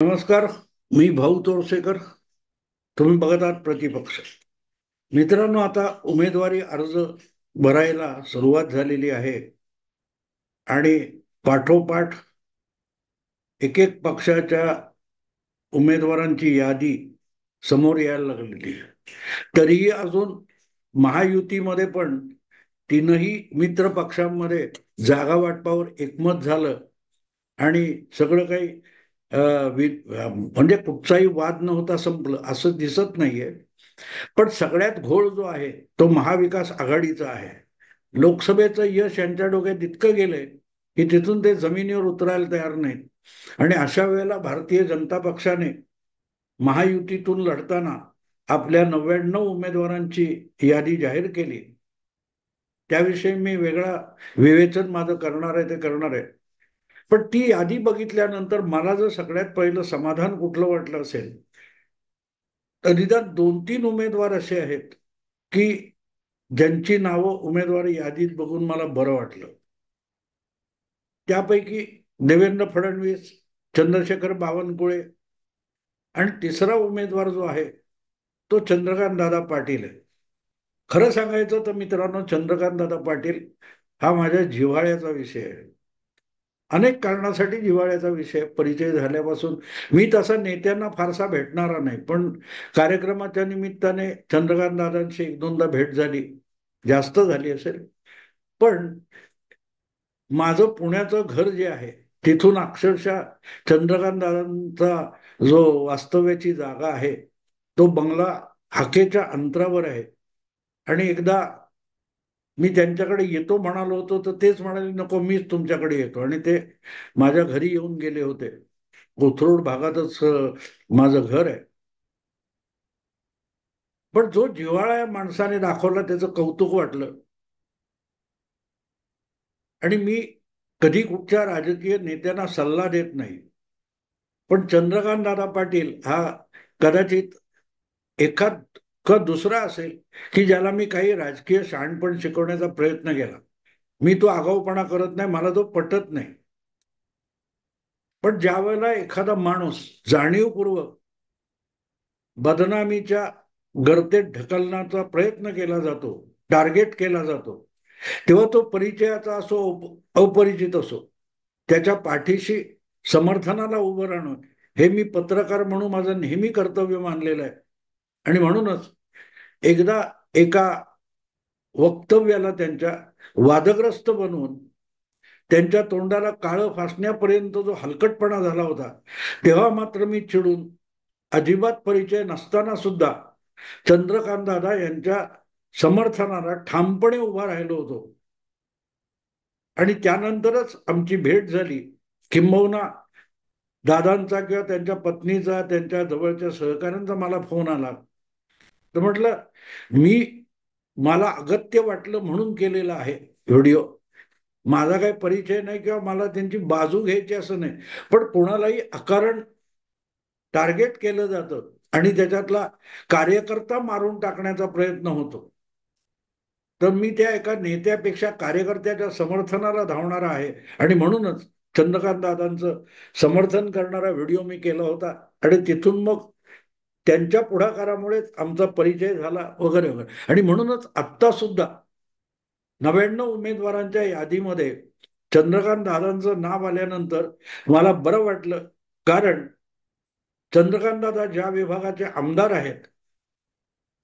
नमस्कार. मी भाऊ तोरसेकर. तुम्ही बघत आहात प्रतिपक्ष. मित्रांनो, आता उमेदवारी अर्ज भरायला सुरुवात झालेली आहे आणि पाठोपाठ एक एक पक्षाच्या उमेदवारांची यादी समोर यायला लागलेली आहे. तरीही अजून महायुतीमध्ये पण तीनही मित्र पक्षांमध्ये जागा वाटपावर एकमत झालं आणि सगळं काही म्हणजे कुठचाही वाद न होता संपलं असं दिसत नाहीये. पण सगळ्यात घोळ जो आहे तो महाविकास आघाडीचा आहे. लोकसभेचं यश यांच्या डोक्यात इतकं गेलंय की तिथून ते जमिनीवर उतरायला तयार नाहीत आणि अशा वेळेला भारतीय जनता पक्षाने महायुतीतून लढताना आपल्या 99 उमेदवारांची यादी जाहीर केली. त्याविषयी मी वेगळा विवेचन माझं करणार आहे ते करणार आहे. पण ती यादी बघितल्यानंतर मला जर सगळ्यात पहिलं समाधान कुठलं वाटलं असेल तर निदान 2-3 उमेदवार असे आहेत की ज्यांची नावं उमेदवारी यादीत बघून मला बरं वाटलं. त्यापैकी देवेंद्र फडणवीस, चंद्रशेखर बावनकुळे आणि तिसरा उमेदवार जो आहे तो चंद्रकांत दादा पाटील आहे. खरं सांगायचं तर मित्रांनो, चंद्रकांत दादा पाटील हा माझ्या जिव्हाळ्याचा विषय आहे. अनेक कारणासाठी जिव्हाळ्याचा विषय. परिचय झाल्यापासून मी तसा नेत्यांना फारसा भेटणारा नाही, पण कार्यक्रमाच्या निमित्ताने चंद्रकांत दादांची एक दोनदा भेट झाली, जास्त झाली असेल. पण माझं पुण्याचं घर जे आहे तिथून अक्षरशः चंद्रकांत दादांचा जो वास्तव्याची जागा आहे तो बंगला हाकेच्या अंतरावर आहे. आणि एकदा मी त्यांच्याकडे येतो म्हणालो होतो तर तेच म्हणाले, नको मीच तुमच्याकडे येतो, आणि ते माझ्या घरी येऊन गेले होते. कोथरूड भागातच माझं घर आहे. पण जो जिव्हाळा या माणसाने दाखवला त्याचं कौतुक वाटलं. आणि मी कधी कुठच्या राजकीय नेत्यांना सल्ला देत नाही, पण चंद्रकांत दादा पाटील हा कदाचित एखाद का दुसरा असेल की ज्याला मी काही राजकीय शहाणपण शिकवण्याचा प्रयत्न केला. मी तो आगाऊपणा करत नाही, मला तो पटत नाही. पण ज्या वेळेला एखादा माणूस जाणीवपूर्वक बदनामीच्या गर्तेत ढकलण्याचा प्रयत्न केला जातो, टार्गेट केला जातो, तेव्हा तो परिचयाचा असो अपरिचित असो, त्याच्या पाठीशी समर्थनाला उभं राहणं हे मी पत्रकार म्हणून माझं नेहमी कर्तव्य मानलेलं आहे. आणि म्हणूनच एकदा एका वक्तव्याला त्यांच्या वादग्रस्त बनवून त्यांच्या तोंडाला काळं फासण्यापर्यंत जो हलकटपणा झाला होता, तेव्हा मात्र मी चिडून अजिबात परिचय नसताना सुद्धा चंद्रकांत दादा यांच्या समर्थनाला ठामपणे उभा राहिलो होतो. आणि त्यानंतरच आमची भेट झाली. किंबहुना दादांचा किंवा त्यांच्या पत्नीचा, त्यांच्या जवळच्या सहकाऱ्यांचा मला फोन आला. तर म्हटलं, मी मला अगत्य वाटलं म्हणून केलेला आहे व्हिडिओ. माझा काही परिचय नाही किंवा मला त्यांची बाजू घ्यायची असं नाही. पण कोणालाही अकारण टार्गेट केलं जातं आणि त्याच्यातला कार्यकर्ता मारून टाकण्याचा प्रयत्न होतो. तर मी त्या एका नेत्यापेक्षा कार्यकर्त्याच्या समर्थनाला धावणारा आहे. आणि म्हणूनच चंद्रकांत दादांचं समर्थन करणारा व्हिडिओ मी केला होता. आणि तिथून मग त्यांच्या पुढाकारामुळेच आमचा परिचय झाला वगैरे वगैरे. आणि म्हणूनच आत्ता सुद्धा 99 उमेदवारांच्या यादीमध्ये चंद्रकांत दादांचं नाव आल्यानंतर मला बरं वाटलं. कारण चंद्रकांत दादा ज्या विभागाचे आमदार आहेत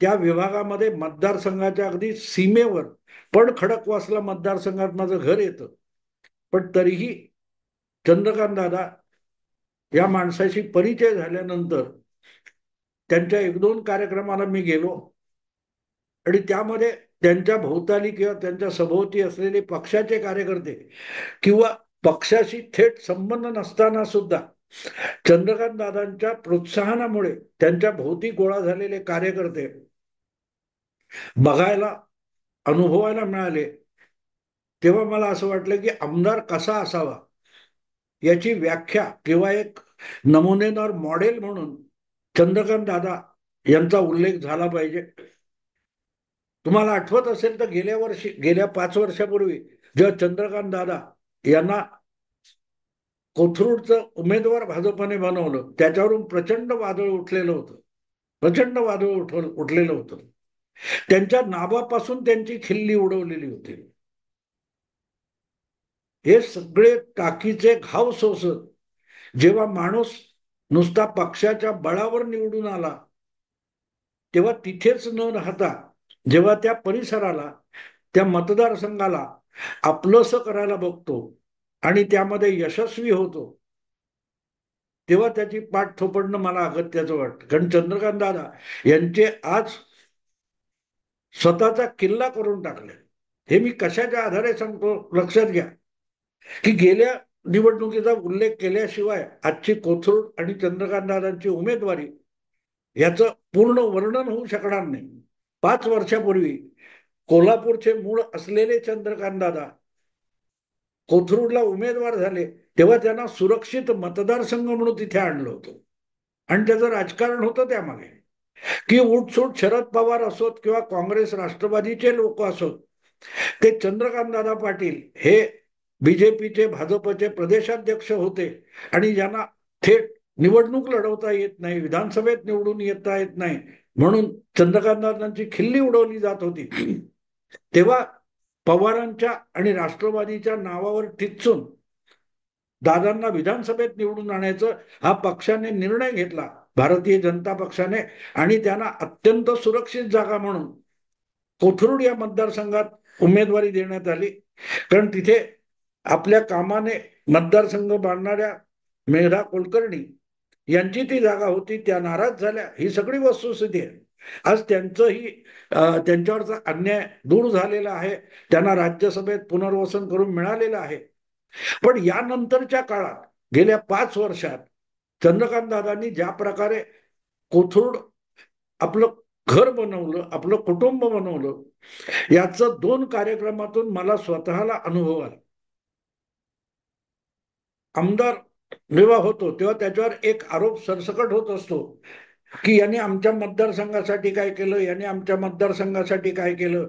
त्या विभागामध्ये मतदारसंघाच्या अगदी सीमेवर, पण खडकवासला मतदारसंघात माझं घर येतं, पण तरीही चंद्रकांत दादा या माणसाशी परिचय झाल्यानंतर त्यांच्या एक दोन कार्यक्रमाला मी गेलो आणि त्यामध्ये त्यांच्या भोवताली किंवा त्यांच्या सभोवती असलेले पक्षाचे कार्यकर्ते किंवा पक्षाशी थेट संबंध नसताना सुद्धा चंद्रकांत दादांच्या प्रोत्साहनामुळे त्यांच्या भोवती गोळा झालेले कार्यकर्ते बघायला, अनुभवायला मिळाले. तेव्हा मला असं वाटलं की आमदार कसा असावा याची व्याख्या किंवा एक नमुनेदार मॉडेल म्हणून चंद्रकांत दादा यांचा उल्लेख झाला पाहिजे. तुम्हाला आठवत असेल तर गेल्या वर्षी, गेल्या 5 वर्षापूर्वी जेव्हा चंद्रकांत दादा यांना कोथरूडचं उमेदवार भाजपने बनवलं, त्याच्यावरून प्रचंड वादळ उठलेलं होतं. प्रचंड वादळ उठलेलं होतं. त्यांच्या नावापासून त्यांची खिल्ली उडवलेली होती. हे सगळे टाकीचे घाव सोसत जेव्हा माणूस नुसता पक्षाच्या बळावर निवडून आला, तेव्हा तिथेच न राहता जेव्हा त्या परिसराला, त्या मतदारसंघाला आपलंसं करायला बघतो आणि त्यामध्ये यशस्वी होतो, तेव्हा त्याची पाठ थोपडणं मला अगत्याचं वाटतं. कारण चंद्रकांत दादा यांचे आज स्वतःचा किल्ला करून टाकले. हे मी कशाच्या आधारे सांगतो लक्षात घ्या, की गेल्या निवडणुकीचा उल्लेख केल्याशिवाय आजची कोथरूड आणि चंद्रकांत दादांची उमेदवारी याचं पूर्ण वर्णन होऊ शकणार नाही. 5 वर्षापूर्वी कोल्हापूरचे मूळ असलेले चंद्रकांत दादा कोथरूडला उमेदवार झाले, तेव्हा त्यांना सुरक्षित मतदारसंघ म्हणून तिथे आणलं होतं. आणि त्याचं राजकारण होतं त्यामागे, की उठसूट शरद पवार असोत किंवा काँग्रेस राष्ट्रवादीचे लोक असोत, ते चंद्रकांतदादा पाटील हे बीजेपीचे भाजपचे प्रदेशाध्यक्ष होते आणि ज्यांना थेट निवडणूक लढवता येत नाही, विधानसभेत निवडून येता येत नाही, म्हणून चंद्रकांतदादांची खिल्ली उडवली जात होती. तेव्हा पवारांच्या आणि राष्ट्रवादीच्या नावावर टिच्चून दादांना विधानसभेत निवडून आणायचं हा पक्षाने निर्णय घेतला, भारतीय जनता पक्षाने, आणि त्यांना अत्यंत सुरक्षित जागा म्हणून कोथरूड या मतदारसंघात उमेदवारी देण्यात आली. कारण तिथे आपल्या कामाने मतदारसंघ बांधणाऱ्या मेघा कुलकर्णी यांची ती जागा होती, त्या नाराज झाल्या. ही सगळी वस्तुस्थिती आहे. आज त्यांचंही त्यांच्यावरचा अन्याय दूर झालेला आहे, त्यांना राज्यसभेत पुनर्वसन करून मिळालेलं आहे. पण यानंतरच्या काळात गेल्या 5 वर्षात चंद्रकांत दादांनी ज्या प्रकारे कोथरूड आपलं घर बनवलं, आपलं कुटुंब बनवलं, याचं 2 कार्यक्रमातून मला स्वतःला अनुभव आला. आमदार जेव्हा होतो तेव्हा त्याच्यावर एक आरोप सरसकट होत असतो, की यांनी आमच्या मतदारसंघासाठी काय केलं, यांनी आमच्या मतदारसंघासाठी काय केलं.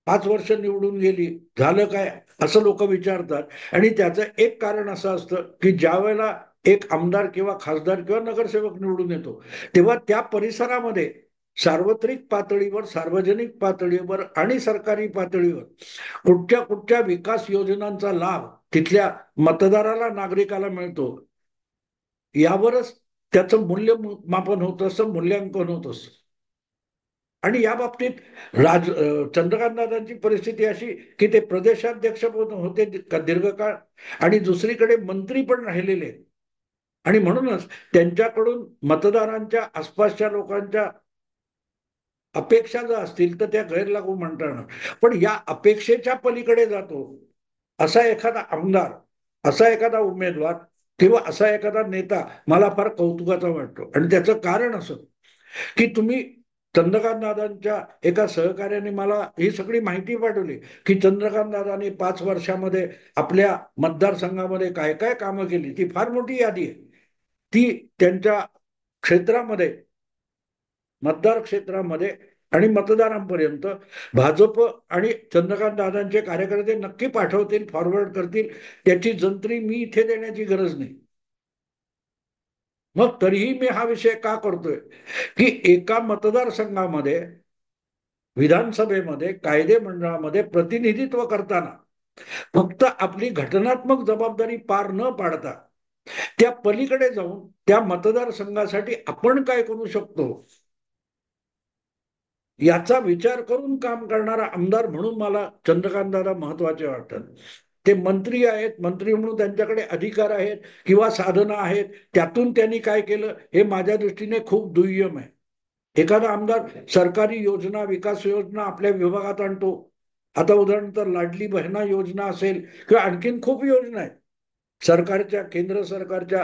5 वर्ष निवडून गेली, झालं काय, असं लोक विचारतात. आणि त्याचं एक कारण असं असतं, की ज्या वेळेला एक आमदार किंवा खासदार किंवा नगरसेवक निवडून येतो, तेव्हा त्या परिसरामध्ये सार्वत्रिक पातळीवर, सार्वजनिक पातळीवर आणि सरकारी पातळीवर कुठच्या कुठच्या विकास योजनांचा लाभ तिथल्या मतदाराला, नागरिकाला मिळतो, यावरच त्याचं मूल्यमापन होत असतं, मूल्यांकन होत असतं. आणि या बाबतीत चंद्रकांत दादांची परिस्थिती अशी, की ते प्रदेशाध्यक्ष होते दीर्घकाळ आणि दुसरीकडे मंत्री पण राहिलेले. आणि म्हणूनच त्यांच्याकडून मतदारांच्या आसपासच्या लोकांच्या अपेक्षा जर असतील तर त्या गैर लागू म्हणता येणार. पण या अपेक्षेच्या पलीकडे जातो असा एखादा आमदार, असा एखादा उमेदवार किंवा असा एखादा नेता मला फार कौतुकाचा वाटतो. आणि त्याचं कारण असं, की तुम्ही चंद्रकांत दादांच्या एका सहकार्याने मला ही सगळी माहिती पाठवली, की चंद्रकांत दादांनी 5 वर्षामध्ये आपल्या मतदारसंघामध्ये काय काय कामं केली. ती फार मोठी यादी आहे. ती त्यांच्या क्षेत्रामध्ये, मतदार क्षेत्रामध्ये आणि मतदारांपर्यंत भाजप आणि चंद्रकांत दादांचे कार्यकर्ते नक्की पाठवतील, फॉरवर्ड करतील. त्याची जंत्री मी इथे देण्याची गरज नाही. मग तरीही मी हा विषय का करतोय, की एका मतदारसंघामध्ये, विधानसभेमध्ये, कायदे मंडळामध्ये प्रतिनिधित्व करताना फक्त आपली घटनात्मक जबाबदारी पार न पाडता त्या पलीकडे जाऊन त्या मतदारसंघासाठी आपण काय करू शकतो याचा विचार करून काम करणारा आमदार म्हणून मला चंद्रकांत दादा महत्वाचे वाटतात. ते मंत्री आहेत, मंत्री म्हणून त्यांच्याकडे अधिकार आहेत किंवा साधनं आहेत, त्यातून त्यांनी काय केलं हे माझ्या दृष्टीने खूप दुय्यम आहे. एखादा आमदार सरकारी योजना, विकास योजना आपल्या विभागात आणतो. आता उदाहरणार्थ लाडली बहिणा योजना असेल किंवा आणखीन खूप योजना आहेत सरकारच्या, केंद्र सरकारच्या,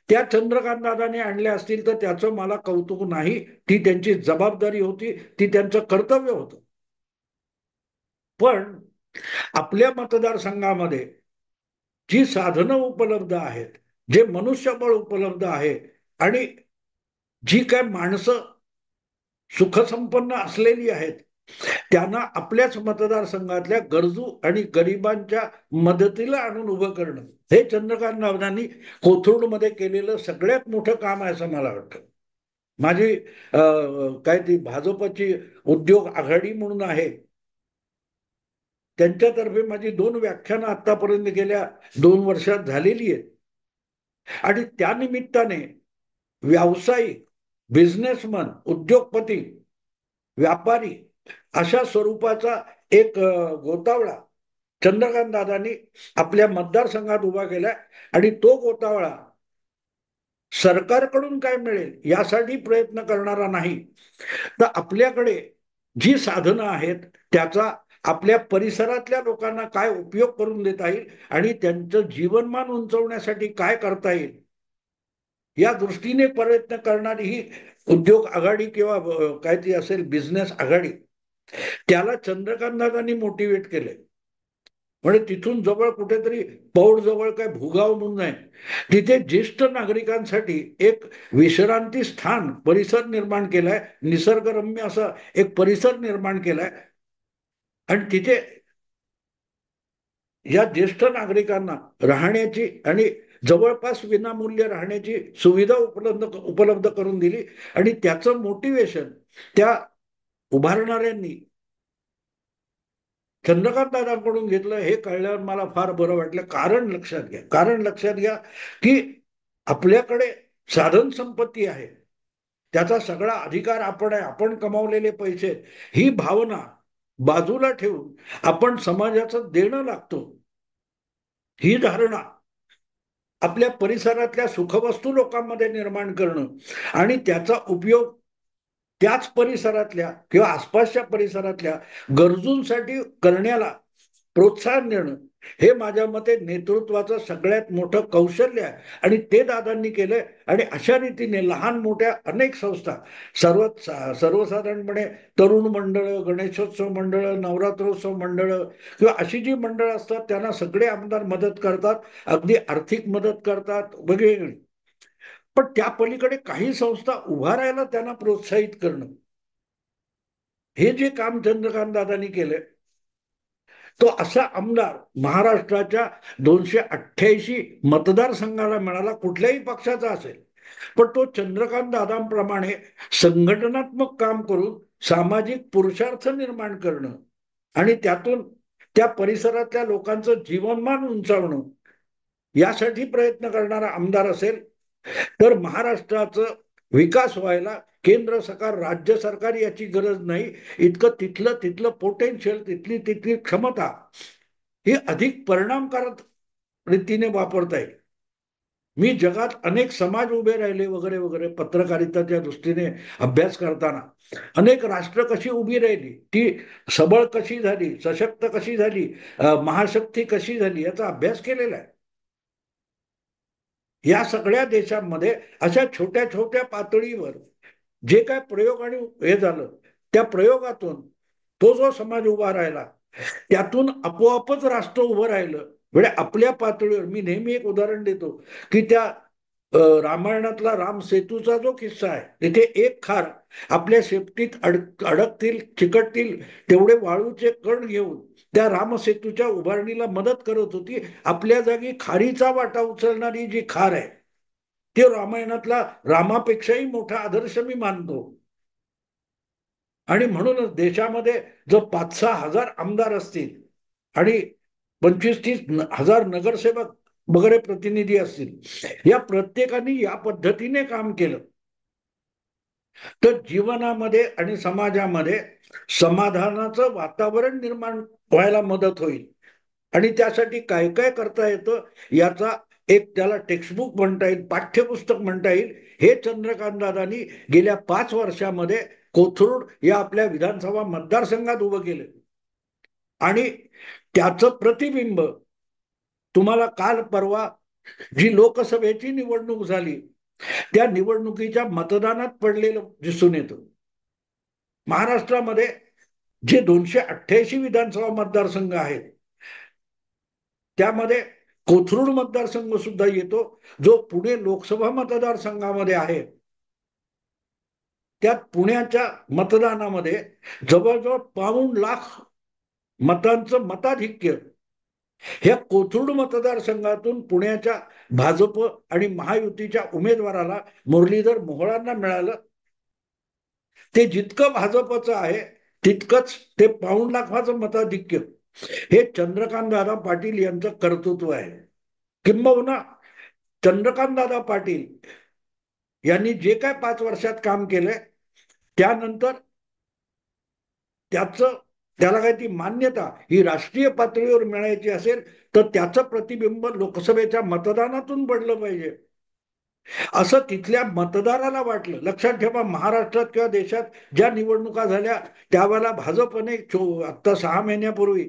त्या चंद्रकांत दादाने आणल्या असतील तर त्याचं मला कौतुक नाही. ती त्यांची जबाबदारी होती, ती त्यांचं कर्तव्य होतं. पण आपल्या मतदारसंघामध्ये जी साधनं उपलब्ध आहेत, जे मनुष्यबळ उपलब्ध आहे आणि जी काय माणसं सुखसंपन्न असलेली आहेत, त्यांना आपल्याच मतदारसंघातल्या गरजू आणि गरिबांच्या मदतीला आणून उभं करणं, हे चंद्रकांत दादांनी कोथरूडमध्ये केलेलं सगळ्यात मोठं काम आहे असं मला वाटतं. माझी काय ती भाजपची उद्योग आघाडी म्हणून आहे, त्यांच्यातर्फे माझी 2 व्याख्यानं आतापर्यंत गेल्या 2 वर्षात झालेली आहेत. आणि त्या निमित्ताने व्यावसायिक, बिझनेसमन, उद्योगपती, व्यापारी अशा स्वरूपाचा एक गोतावळा चंद्रकांत दादांनी आपल्या मतदारसंघात उभा केला. आणि तो गोतावळा सरकारकडून काय मिळेल यासाठी प्रयत्न करणारा नाही, तर आपल्याकडे जी साधनं आहेत त्याचा आपल्या परिसरातल्या लोकांना काय उपयोग करून देता येईल आणि त्यांचं जीवनमान उंचवण्यासाठी काय करता येईल या दृष्टीने प्रयत्न करणारी ही उद्योग आघाडी किंवा काय ती असेल बिझनेस आघाडी, त्याला चंद्रकांतदादांनी मोटिवेट केले. म्हणजे तिथून जवळ कुठेतरी पौड जवळ काय भुगाव म्हणून आहे, तिथे ज्येष्ठ नागरिकांसाठी एक विश्रांती स्थान परिसर निर्माण केलाय, निसर्गरम्य असा एक परिसर निर्माण केलाय. आणि तिथे या ज्येष्ठ नागरिकांना राहण्याची आणि जवळपास विनामूल्य राहण्याची सुविधा उपलब्ध करून दिली. आणि त्याचं मोटिवेशन त्या उभारणाऱ्यांनी चंद्रकांत दादांकडून घेतलं हे कळल्यावर मला फार बरं वाटलं. कारण लक्षात घ्या की आपल्याकडे साधन संपत्ती आहे, त्याचा सगळा अधिकार आपण आहे, आपण कमावलेले पैसे, ही भावना बाजूला ठेवून आपण समाजाचं देणं लागतो, ही धारणा आपल्या परिसरातल्या सुखवस्तू लोकांमध्ये निर्माण करणं आणि त्याचा उपयोग त्याच परिसरातल्या किंवा आसपासच्या परिसरातल्या गरजूंसाठी करण्याला प्रोत्साहन देणं, हे माझ्या मते नेतृत्वाचं सगळ्यात मोठं कौशल्य आहे. आणि ते दादांनी केलंय. आणि अशा रीतीने लहान मोठ्या अनेक संस्था, सर्वसाधारणपणे तरुण मंडळ, गणेशोत्सव मंडळ, नवरात्रोत्सव मंडळ किंवा अशी जी मंडळ असतात त्यांना सगळे आमदार मदत करतात, अगदी आर्थिक मदत करतात वगैरे. पण त्या पलीकडे काही संस्था उभारायला त्यांना प्रोत्साहित करणं, हे जे काम चंद्रकांत दादांनी केलंय, तो असा आमदार महाराष्ट्राच्या 288 मतदारसंघाला मिळाला, कुठल्याही पक्षाचा असेल. पण तो चंद्रकांत दादांप्रमाणे संघटनात्मक काम करून सामाजिक पुरुषार्थ निर्माण करणं आणि त्यातून त्या परिसरातल्या लोकांचं जीवनमान उंचावणं यासाठी प्रयत्न करणारा आमदार असेल तर महाराष्ट्राचं विकास व्हायला केंद्र सरकार, राज्य सरकार याची गरज नाही. इतकं तिथलं तिथलं पोटेन्शियल, तिथली तिथली क्षमता ही अधिक परिणामकारक रीतीने वापरता येईल. मी जगात अनेक समाज उभे राहिले वगैरे वगैरे पत्रकारिताच्या दृष्टीने अभ्यास करताना अनेक राष्ट्र कशी उभी राहिली, ती सबळ कशी झाली, सशक्त कशी झाली, महाशक्ती कशी झाली याचा अभ्यास केलेला आहे. या सगळ्या देशांमध्ये अशा छोट्या छोट्या पातळीवर जे काय प्रयोग आणि हे झालं, त्या प्रयोगातून तो जो समाज उभा राहिला, त्यातून आपोआपच राष्ट्र उभं राहिलं. म्हणजे आपल्या पातळीवर मी नेहमी एक उदाहरण देतो की त्या रामायणातला राम सेतूचा जो किस्सा आहे, तिथे एक खार आपल्या शेपटीत अडकतील, चिकटतील तेवढे वाळूचे कण घेऊन त्या रामसेतूच्या उभारणीला मदत करत होती. आपल्या जागी खारीचा वाटा उचलणारी जी खार आहे, ते रामायणातला रामापेक्षाही मोठा आदर्श मी मानतो. आणि म्हणूनच देशामध्ये जर 5-6 हजार आमदार असतील आणि 25-30 हजार नगरसेवक वगैरे प्रतिनिधी असतील, या प्रत्येकाने या पद्धतीने काम केलं तर जीवनामध्ये आणि समाजामध्ये समाधानाचं वातावरण निर्माण व्हायला मदत होईल. आणि त्यासाठी काय काय करता येतं याचा एक त्याला टेक्स्टबुक म्हणता येईल, पाठ्यपुस्तक म्हणता येईल, हे चंद्रकांत दादांनी गेल्या 5 वर्षामध्ये कोथरूड या आपल्या विधानसभा मतदारसंघात उभं केलं. आणि त्याचं प्रतिबिंब तुम्हाला काल परवा जी लोकसभेची निवडणूक झाली त्या निवडणुकीच्या मतदानात पडलेलं दिसून येतं. महाराष्ट्रामध्ये जे 288 विधानसभा मतदारसंघ आहेत त्यामध्ये कोथरूड मतदारसंघ सुद्धा येतो, जो पुणे लोकसभा मतदारसंघामध्ये आहे. त्यात पुण्याच्या मतदानामध्ये जवळजवळ 52 लाख मतांचं मताधिक्य ह्या कोथरूड मतदारसंघातून पुण्याच्या भाजप आणि महायुतीच्या उमेदवाराला मुरलीधर मोहोळांना मिळालं. ते जितकं भाजपचं आहे तितकंच ते 52 लाखाचं मताधिक्य हे चंद्रकांत दादा पाटील यांचं कर्तृत्व आहे. किंबहुना चंद्रकांत दादा पाटील यांनी जे काय 5 वर्षात काम केलंय त्यानंतर त्याला काही ती मान्यता ही राष्ट्रीय पातळीवर मिळायची असेल तर त्याचं प्रतिबिंब लोकसभेच्या मतदानातून पडलं पाहिजे असं तिथल्या मतदाराला वाटलं. लक्षात ठेवा, महाराष्ट्रात किंवा देशात ज्या निवडणुका झाल्या त्यावेळेला भाजपने आता 6 महिन्यापूर्वी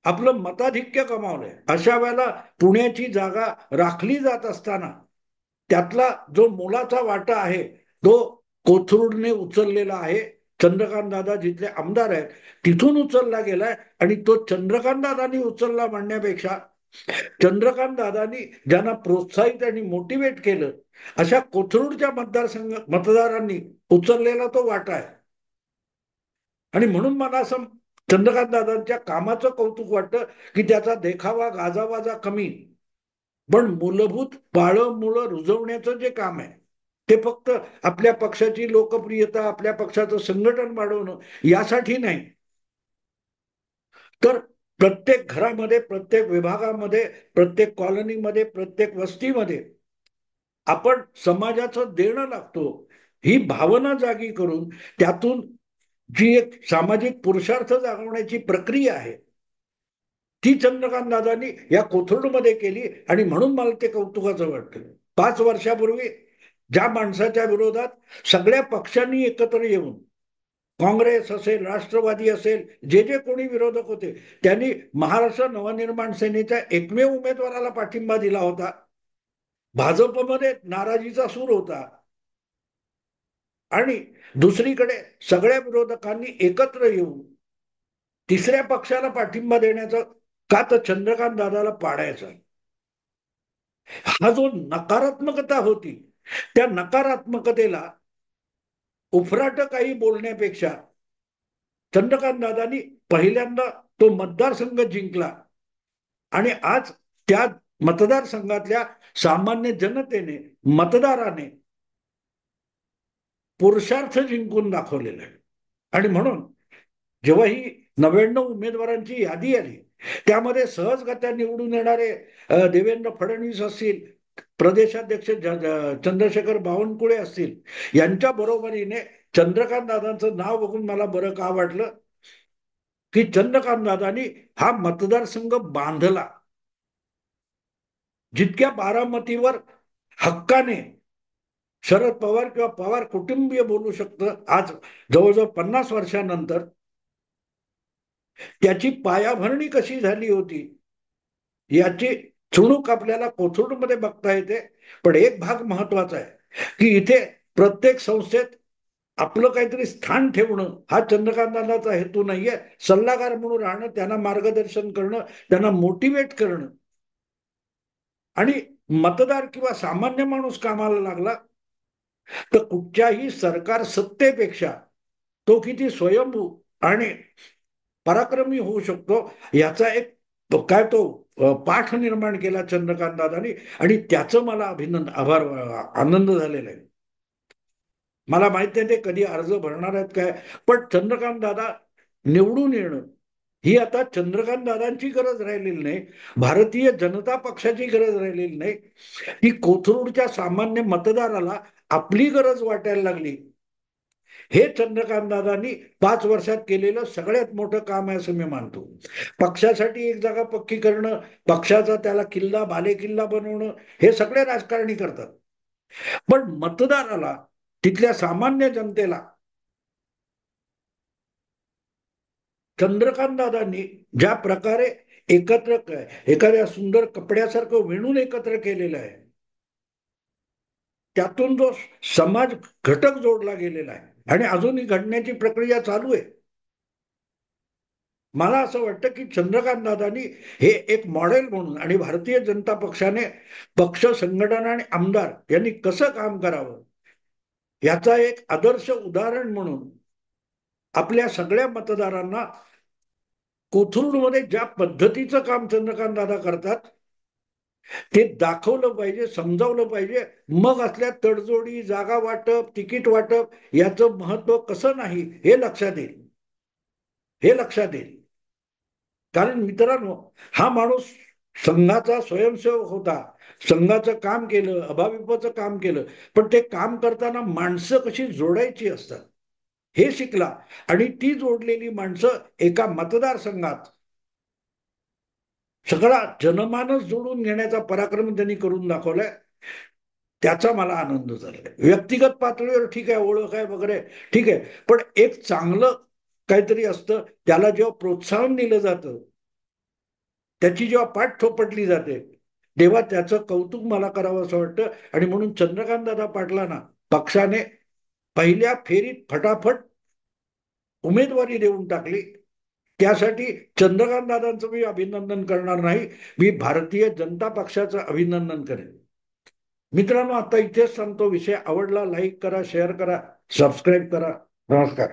आपलं मताधिक्य कमावलंय. अशा वेळेला पुण्याची जागा राखली जात असताना त्यातला जो मोलाचा वाटा आहे तो कोथरूडने उचललेला आहे. चंद्रकांत दादा जिथले आमदार आहेत तिथून उचलला गेलाय आणि तो चंद्रकांत दादांनी उचलला म्हणण्यापेक्षा चंद्रकांत दादांनी ज्यांना प्रोत्साहित आणि मोटिवेट केलं अशा कोथरूडच्या मतदारांनी उचललेला तो वाटा आहे. आणि म्हणून मला असं चंद्रकांत दादांच्या कामाचं कौतुक वाटतं की त्याचा देखावा गाजावाजा कमी, पण मूलभूत पाळंमुळं रुजवण्याचं जे काम आहे ते फक्त आपल्या पक्षाची लोकप्रियता, आपल्या पक्षाचं संघटन वाढवणं यासाठी नाही, तर प्रत्येक घरामध्ये, प्रत्येक विभागामध्ये, प्रत्येक कॉलनीमध्ये, प्रत्येक वस्तीमध्ये आपण समाजाचं देणं लागतो ही भावना जागी करून त्यातून जी एक सामाजिक पुरुषार्थ जागवण्याची प्रक्रिया आहे ती चंद्रकांत दादांनी या कोथरूडमध्ये केली. आणि म्हणून मला ते कौतुकाचं वाटतं. 5 वर्षापूर्वी ज्या माणसाच्या विरोधात सगळ्या पक्षांनी एकत्र येऊन, काँग्रेस असेल, राष्ट्रवादी असेल, जे जे कोणी विरोधक होते त्यांनी महाराष्ट्र नवनिर्माण सेनेच्या एकमेव उमेदवाराला पाठिंबा दिला होता. भाजपमध्ये नाराजीचा सूर होता आणि दुसरीकडे सगळ्या विरोधकांनी एकत्र येऊन तिसऱ्या पक्षाला पाठिंबा देण्याचं का तर चंद्रकांत दादाला पाडायचं. हा जो नकारात्मकता होती त्या नकारात्मकतेला उफराट काही बोलण्यापेक्षा चंद्रकांत दादांनी पहिल्यांदा तो मतदारसंघ जिंकला आणि आज त्या मतदारसंघातल्या सामान्य जनतेने, मतदाराने पुरुषार्थ जिंकून दाखवलेला आहे. आणि म्हणून जेव्हा ही 99 उमेदवारांची यादी आली त्यामध्ये सहजगत्या निवडून येणारे देवेंद्र फडणवीस असतील, प्रदेशाध्यक्ष चंद्रशेखर बावनकुळे असतील, यांच्या बरोबरीने चंद्रकांत दादांचं नाव बघून मला बरं का वाटलं की चंद्रकांत दादांनी हा मतदारसंघ बांधला. जितक्या बारामतीवर हक्काने शरद पवार किंवा पवार कुटुंबीय बोलू शकतं आज जवळजवळ 50 वर्षानंतर, त्याची पायाभरणी कशी झाली होती याची चुणूक आपल्याला कोथरूडमध्ये बघता येते. पण एक भाग महत्वाचा आहे की इथे प्रत्येक संस्थेत आपलं काहीतरी स्थान ठेवणं हा चंद्रकांतांचा हेतू नाहीये. सल्लागार म्हणून राहणं, त्यांना मार्गदर्शन करणं, त्यांना मोटिवेट करणं. आणि मतदार किंवा सामान्य माणूस कामाला लागला तर कुठच्याही सरकार सत्तेपेक्षा तो किती स्वयंभू आणि पराक्रमी होऊ शकतो याचा एक काय तो पाठ निर्माण केला चंद्रकांत दादांनी. आणि त्याचं मला आनंद झालेला आहे. मला माहित नाही ते कधी अर्ज भरणार आहेत काय, पण चंद्रकांत दादा निवडून येणं ही आता चंद्रकांत दादांची गरज राहिलेली नाही, भारतीय जनता पक्षाची गरज राहिलेली नाही, ही कोथरूडच्या सामान्य मतदाराला आपली गरज वाटायला लागली. हे चंद्रकांत दादांनी 5 वर्षात केलेलं सगळ्यात मोठं काम आहे असं मी मानतो. पक्षासाठी एक जागा पक्की करणं, पक्षाचा त्याला किल्ला बालेकिल्ला बनवणं हे सगळे राजकारणी करतात, पण मतदाराला, तिथल्या सामान्य जनतेला चंद्रकांत दादांनी ज्या प्रकारे एकत्र एखाद्या सुंदर कपड्यासारखं विणून एकत्र केलेलं आहे त्यातून जो समाज घटक जोडला गेलेला आहे आणि अजूनही घडण्याची प्रक्रिया चालू आहे. मला असं वाटतं की चंद्रकांत दादांनी हे एक मॉडेल म्हणून आणि भारतीय जनता पक्षाने पक्ष, संघटना आणि आमदार यांनी कसं काम करावं याचा एक आदर्श उदाहरण म्हणून आपल्या सगळ्या मतदारांना कोथरूडमध्ये ज्या पद्धतीचं काम चंद्रकांत दादा करतात ते दाखवलं पाहिजे, समजावलं पाहिजे. मग असल्या तडजोडी, जागा वाटप, तिकीट वाटप याचं महत्व कसं नाही हे लक्षात येईल. हे लक्षात येईल. कारण मित्रांनो, हा माणूस संघाचा स्वयंसेवक होता, संघाचं काम केलं, अभाविपचं काम केलं, पण ते काम करताना माणसं कशी जोडायची असतात हे शिकला. आणि ती जोडलेली माणसं एका मतदारसंघात सगळा जनमानस जोडून घेण्याचा पराक्रम त्यांनी करून दाखवलाय. त्याचा मला आनंद झालाय. व्यक्तिगत पातळीवर ठीक आहे, ओळख आहे वगैरे ठीक आहे, पण एक चांगलं काहीतरी असतं, त्याला जेव्हा प्रोत्साहन दिलं जातं, त्याची जेव्हा पाठ थोपटली जाते, तेव्हा त्याचं कौतुक मला करावं असं वाटतं. आणि म्हणून चंद्रकांतदादा पाटलांना पक्षाने पहिल्या फेरीत फटाफट उमेदवारी देऊन टाकली. त्यासाठी चंद्रकांत दादांचं मी अभिनंदन करणार नाही, मी भारतीय जनता पक्षाचं अभिनंदन करेन. मित्रांनो, आता इथेच सांगतो. विषय आवडला लाईक करा, शेअर करा, सबस्क्राईब करा. नमस्कार.